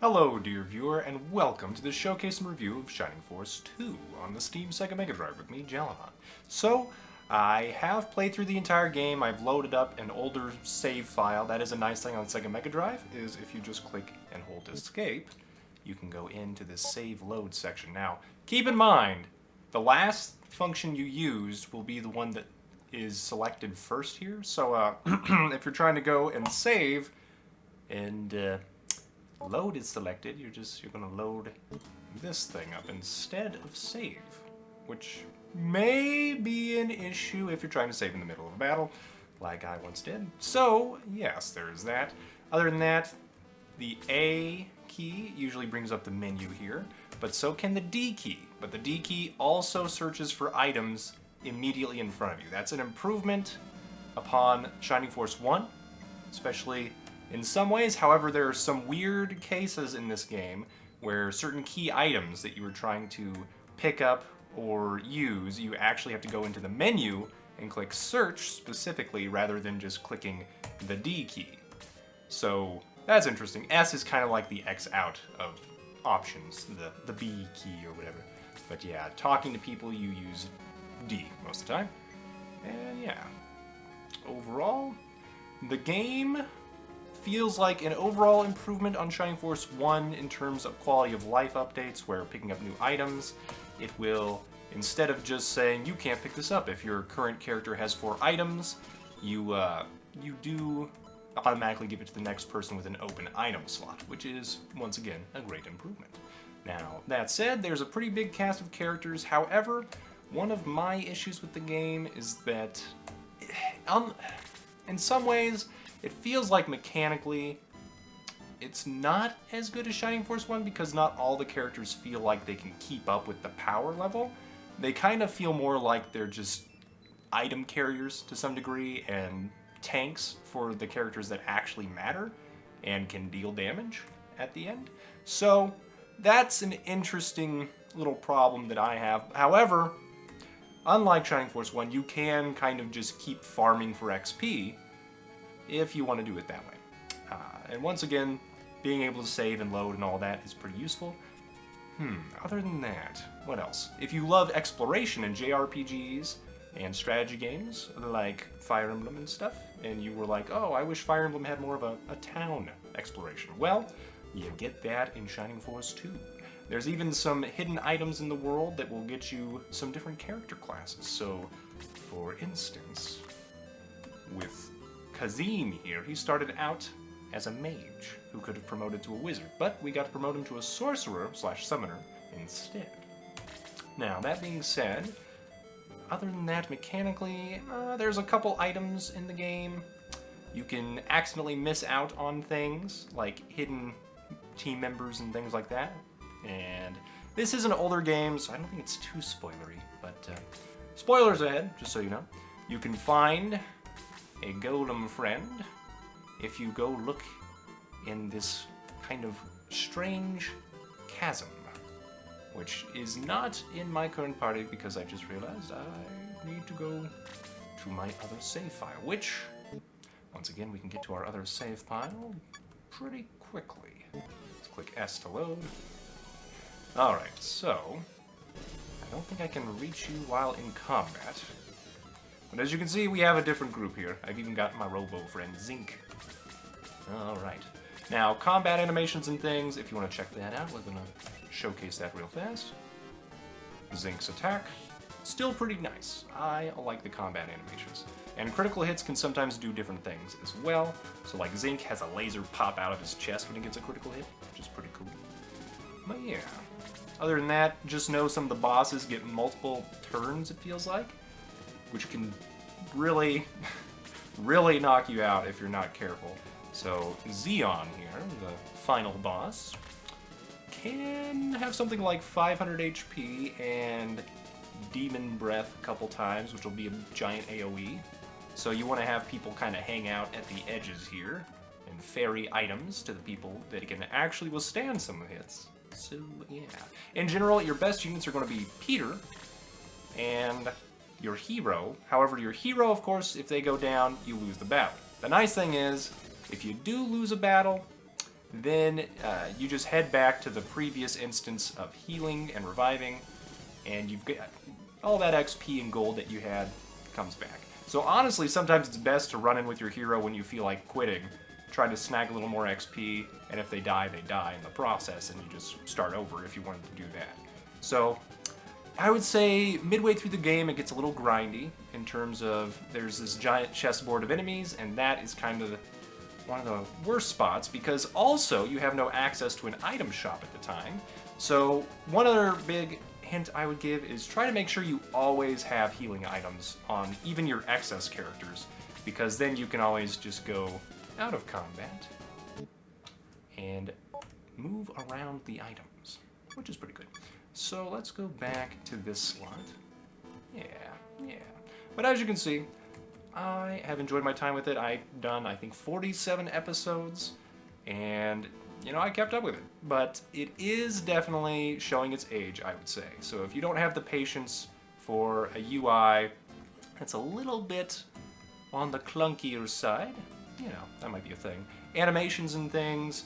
Hello, dear viewer, and welcome to the showcase and review of Shining Force 2 on the Steam Sega Mega Drive with me, Jalanon. So, I have played through the entire game. I've loaded up an older save file. That is a nice thing on Sega Mega Drive, is if you just click and hold escape, you can go into the save load section. Now, keep in mind, the last function you used will be the one that is selected first here. So, if you're trying to go and save, and load is selected, you're going to load this thing up instead of save, which may be an issue if you're trying to save in the middle of a battle, like I once did. So, yes, there's that. Other than that, the A key usually brings up the menu here, but so can the D key. But the D key also searches for items immediately in front of you. That's an improvement upon Shining Force 1, especially in some ways. However, there are some weird cases in this game where certain key items that you were trying to pick up or use, you actually have to go into the menu and click search specifically rather than just clicking the D key. So that's interesting. S is kind of like the X out of options, the B key or whatever. But yeah, talking to people, you use D most of the time. And yeah, overall, the game feels like an overall improvement on Shining Force 1 in terms of quality of life updates, where picking up new items, it will, instead of just saying you can't pick this up if your current character has 4 items, you do automatically give it to the next person with an open item slot, which is, once again, a great improvement. Now, that said, there's a pretty big cast of characters. However, one of my issues with the game is that, in some ways, it feels like mechanically it's not as good as Shining Force 1 because not all the characters feel like they can keep up with the power level. They kind of feel more like they're just item carriers to some degree and tanks for the characters that actually matter and can deal damage at the end. So that's an interesting little problem that I have. However, unlike Shining Force 1, you can kind of just keep farming for XP if you want to do it that way. And once again, being able to save and load and all that is pretty useful. Other than that, what else? If you love exploration and JRPGs and strategy games like Fire Emblem and stuff, and you were like, oh, I wish Fire Emblem had more of a town exploration. Well, you get that in Shining Force 2. There's even some hidden items in the world that will get you some different character classes. So, for instance, with Kazim here, he started out as a mage who could have promoted to a wizard, but we got to promote him to a sorcerer/summoner instead. Now, that being said, other than that, mechanically, there's a couple items in the game. You can accidentally miss out on things, like hidden team members and things like that. And this is an older game, so I don't think it's too spoilery, but spoilers ahead, just so you know. You can find a golem friend if you go look in this kind of strange chasm, which is not in my current party because I just realized I need to go to my other save file, which, once again, we can get to our other save file pretty quickly. Let's click S to load. Alright, so I don't think I can reach you while in combat. But as you can see, we have a different group here. I've even got my robo friend, Zinc. Alright. Now, combat animations and things, if you want to check that out, we're going to showcase that real fast. Zinc's attack, still pretty nice. I like the combat animations. And critical hits can sometimes do different things as well. So like Zinc has a laser pop out of his chest when he gets a critical hit, which is pretty cool. But yeah. Other than that, just know some of the bosses get multiple turns, it feels like, which can really, really knock you out if you're not careful. So Zeon here, the final boss, can have something like 500 HP and Demon Breath a couple times, which will be a giant AoE. So you want to have people kind of hang out at the edges here and ferry items to the people that can actually withstand some hits. So yeah. In general, your best units are going to be Peter and your hero. However, your hero, of course, if they go down, you lose the battle. The nice thing is, if you do lose a battle, then you just head back to the previous instance of healing and reviving, and you've got all that XP and gold that you had comes back. So honestly, sometimes it's best to run in with your hero when you feel like quitting, try to snag a little more XP, and if they die in the process, and you just start over if you wanted to do that. So I would say midway through the game it gets a little grindy in terms of there's this giant chessboard of enemies, and that is kind of one of the worst spots because also you have no access to an item shop at the time. So one other big hint I would give is try to make sure you always have healing items on even your excess characters, because then you can always just go out of combat and move around the items, which is pretty good. So let's go back to this slot. Yeah. But as you can see, I have enjoyed my time with it. I've done, I think, 47 episodes, and I kept up with it. But it is definitely showing its age, I would say. So if you don't have the patience for a UI that's a little bit on the clunkier side, that might be a thing. Animations and things,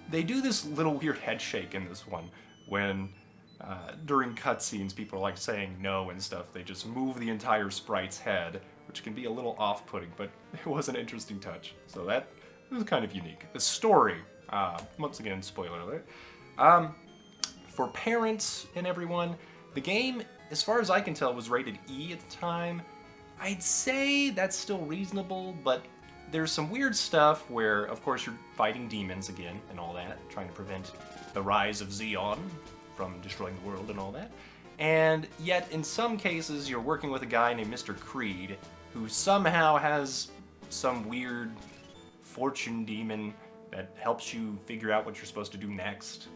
they do this little weird head shake in this one when during cutscenes people are like saying no and stuff. They just move the entire sprite's head, which can be a little off-putting, but it was an interesting touch. So that was kind of unique. The story, once again, spoiler alert. For parents and everyone, the game, as far as I can tell, was rated E at the time. I'd say that's still reasonable, but there's some weird stuff where, of course, you're fighting demons again and all that, trying to prevent the rise of Zeon from destroying the world and all that. And yet, in some cases, you're working with a guy named Mr. Creed, who somehow has some weird fortune demon that helps you figure out what you're supposed to do next.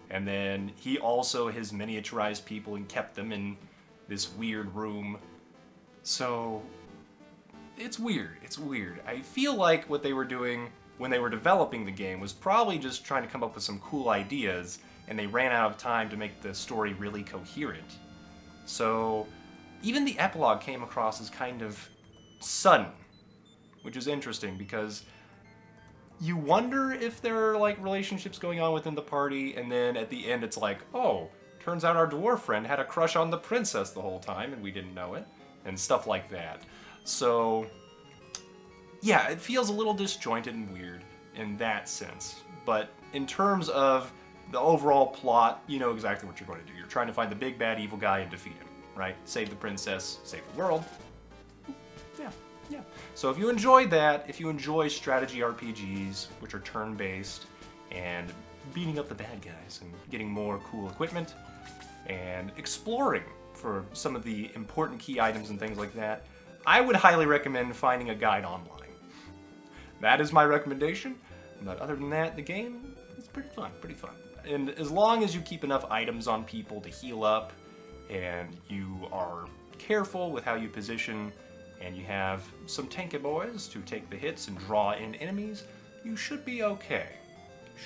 And then he also has miniaturized people and kept them in this weird room. So it's weird. I feel like what they were doing when they were developing the game was probably just trying to come up with some cool ideas, and they ran out of time to make the story really coherent. So even the epilogue came across as kind of sudden, which is interesting because you wonder if there are like relationships going on within the party, and then at the end it's like, oh, turns out our dwarf friend had a crush on the princess the whole time and we didn't know it, and stuff like that. So yeah, it feels a little disjointed and weird in that sense, but in terms of the overall plot, you know exactly what you're going to do. You're trying to find the big bad evil guy and defeat him, right? Save the princess, save the world. Yeah. So if you enjoyed that, if you enjoy strategy RPGs, which are turn-based, and beating up the bad guys and getting more cool equipment, and exploring for some of the important key items and things like that, I would highly recommend finding a guide online. That is my recommendation, but other than that, the game is pretty fun. And as long as you keep enough items on people to heal up, and you are careful with how you position, and you have some tanky boys to take the hits and draw in enemies, you should be okay.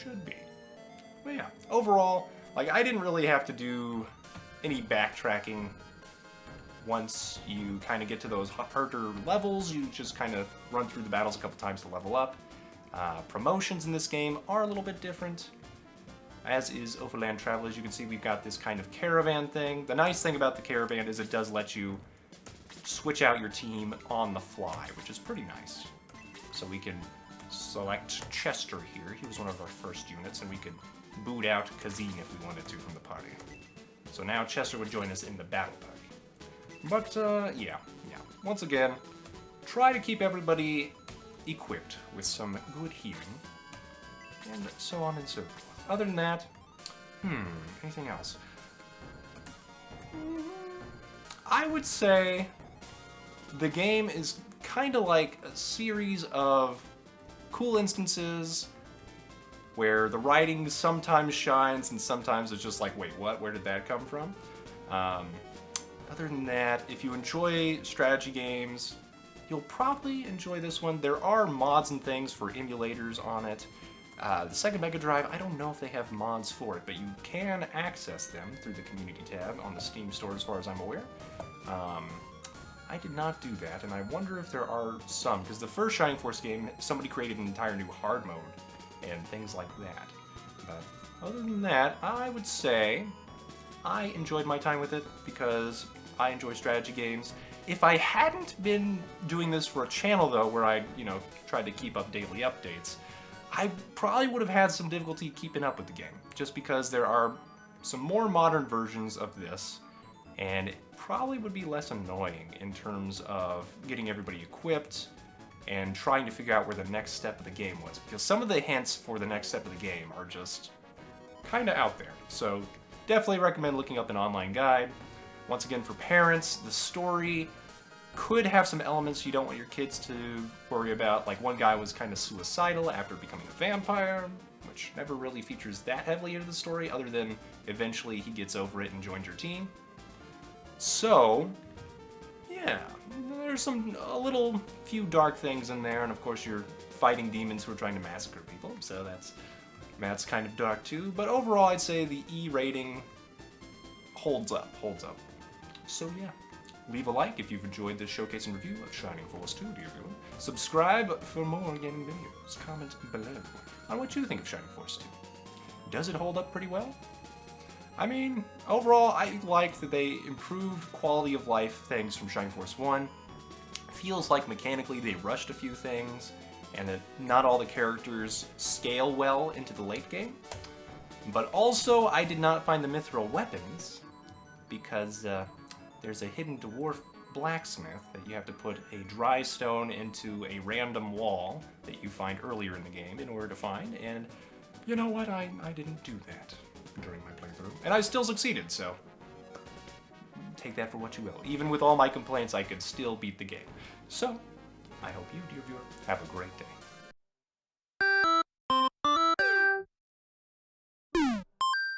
Should be. But yeah, overall, I didn't really have to do any backtracking. Once you kind of get to those harder levels, you just kind of run through the battles a couple times to level up. Promotions in this game are a little bit different, as is Overland Travel. As you can see, we've got this kind of caravan thing. The nice thing about the caravan is it does let you switch out your team on the fly, which is pretty nice. So we can select Chester here. He was one of our first units, and we could boot out Kazine if we wanted to from the party. So now Chester would join us in the battle party. But, yeah. Once again, try to keep everybody equipped with some good healing, and so on and so forth. Other than that, anything else? I would say the game is kind of like a series of cool instances where the writing sometimes shines and sometimes it's just like, wait, what? Where did that come from? Other than that, if you enjoy strategy games, you'll probably enjoy this one. There are mods and things for emulators on it. The Sega Mega Drive, I don't know if they have mods for it, but you can access them through the community tab on the Steam store as far as I'm aware. I did not do that, and I wonder if there are some, because the first Shining Force game, somebody created an entire new hard mode and things like that. But other than that, I would say I enjoyed my time with it because I enjoy strategy games. If I hadn't been doing this for a channel, though, where I, tried to keep up daily updates, I probably would have had some difficulty keeping up with the game, just because there are some more modern versions of this, and it probably would be less annoying in terms of getting everybody equipped and trying to figure out where the next step of the game was, because some of the hints for the next step of the game are just kind of out there. So definitely recommend looking up an online guide. Once again, for parents, the story could have some elements you don't want your kids to worry about. Like, one guy was kind of suicidal after becoming a vampire, which never really features that heavily into the story, other than eventually he gets over it and joins your team. So, yeah, there's a little few dark things in there, and of course you're fighting demons who are trying to massacre people, so that's kind of dark too. But overall, I'd say the E rating holds up. So yeah, leave a like if you've enjoyed this showcase and review of Shining Force 2, dear viewer. Subscribe for more gaming videos. Comment below on what you think of Shining Force 2. Does it hold up pretty well? I mean, overall, I liked that they improved quality of life things from Shining Force 1. Feels like mechanically they rushed a few things, and that not all the characters scale well into the late game. But also, I did not find the mithril weapons, because there's a hidden dwarf blacksmith that you have to put a dry stone into a random wall that you find earlier in the game in order to find, and you know what, I didn't do that during my playthrough. And I still succeeded, so take that for what you will. Even with all my complaints, I could still beat the game. So, I hope you, dear viewer, have a great day.